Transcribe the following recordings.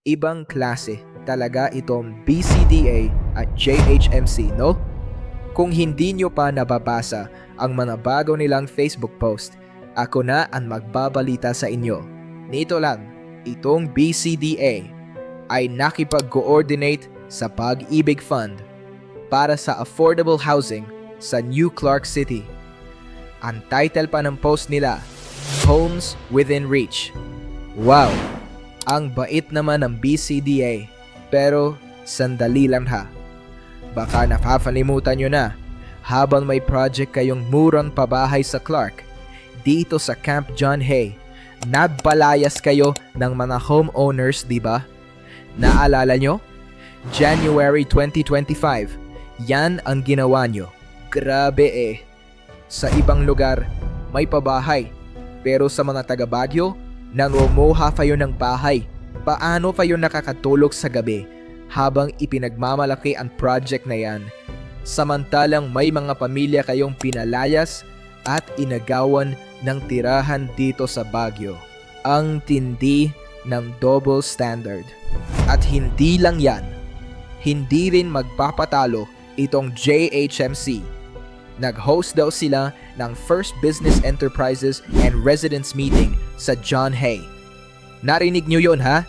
Ibang klase talaga itong BCDA at JHMC, no? Kung hindi nyo pa nababasa ang mga bago nilang Facebook post, ako na ang magbabalita sa inyo. Nito lang, itong BCDA ay nakipag-coordinate sa Pag-ibig Fund para sa affordable housing sa New Clark City. Ang title pa ng post nila, Homes Within Reach. Wow! Ang bait naman ng BCDA, pero sandali lang ha. Baka napapalimutan nyo na, habang may project kayong murang pabahay sa Clark, dito sa Camp John Hay, nagpalayas kayo ng mga homeowners, di ba? Naalala nyo? January 2025, yan ang ginawa nyo. Grabe eh. Sa ibang lugar, may pabahay, pero sa mga taga Baguio, nangunguha kayo ng bahay. Paano kayo nakakatulog sa gabi habang ipinagmamalaki ang project na yan? Samantalang may mga pamilya kayong pinalayas at inagawan ng tirahan dito sa Baguio. Ang tindi ng double standard. At hindi lang yan, hindi rin magpapatalo itong JHMC. Nag-host daw sila ng First Business Enterprises and Residents Meeting sa John Hay. Narinig nyo yun ha?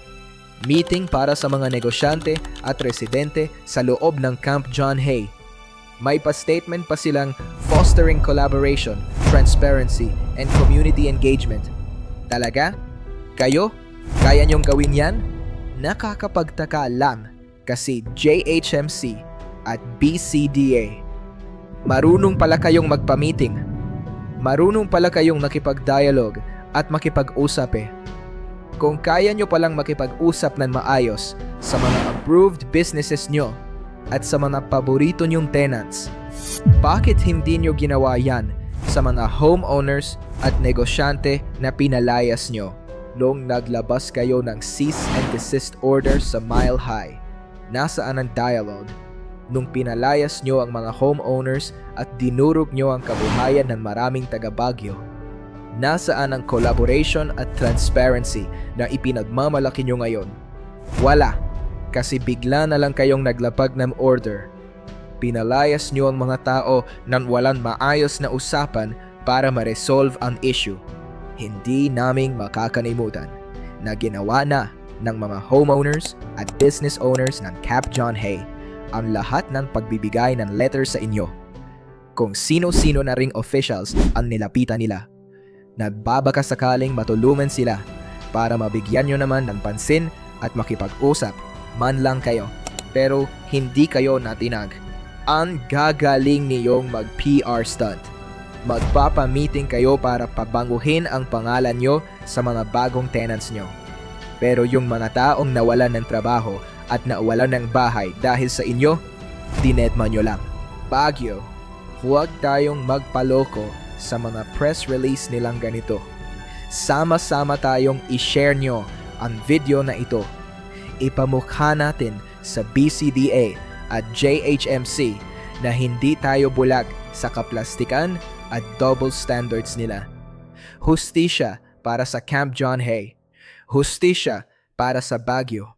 Meeting para sa mga negosyante at residente sa loob ng Camp John Hay. May pa-statement pa silang fostering collaboration, transparency, and community engagement. Talaga? Kayo? Kaya nyong gawin yan? Nakakapagtaka lang kasi JHMC at BCDA. Marunong pala kayong magpa-meeting. Marunong pala kayong makipag-dialogue at makipag-usap eh. Kung kaya nyo palang makipag-usap ng maayos sa mga approved businesses nyo at sa mga paborito nyong tenants, bakit hindi nyo ginawa yan sa mga homeowners at negosyante na pinalayas nyo noong naglabas kayo ng cease and desist order sa Mile High? Nasaan ang dialogue? Nung pinalayas nyo ang mga homeowners at dinurog nyo ang kabuhayan ng maraming taga Baguio? Nasaan ang collaboration at transparency na ipinagmamalaki nyo ngayon? Wala, kasi bigla na lang kayong naglapag ng order. Pinalayas nyo ang mga tao nang walang maayos na usapan para ma-resolve ang issue. Hindi naming makakalimutan na ginawa na ng mga homeowners at business owners ng Camp John Hay ang lahat ng pagbibigay ng letter sa inyo. Kung sino-sino na ring officials ang nilapitan nila, nagbabaka sakaling matulungan sila para mabigyan nyo naman ng pansin at makipag-usap man lang kayo, pero hindi kayo natinag. Ang gagaling niyong mag-PR stunt. Magpapa-meeting kayo para pabanguhin ang pangalan nyo sa mga bagong tenants nyo. Pero yung mga taong nawalan ng trabaho at nawalan ng bahay dahil sa inyo, dinedma nyo lang. Baguio, huwag tayong magpaloko sa mga press release nilang ganito. Sama-sama tayong i-share nyo ang video na ito. Ipamukha natin sa BCDA at JHMC na hindi tayo bulag sa kaplastikan at double standards nila. Hustisya para sa Camp John Hay. Hustisya para sa Baguio.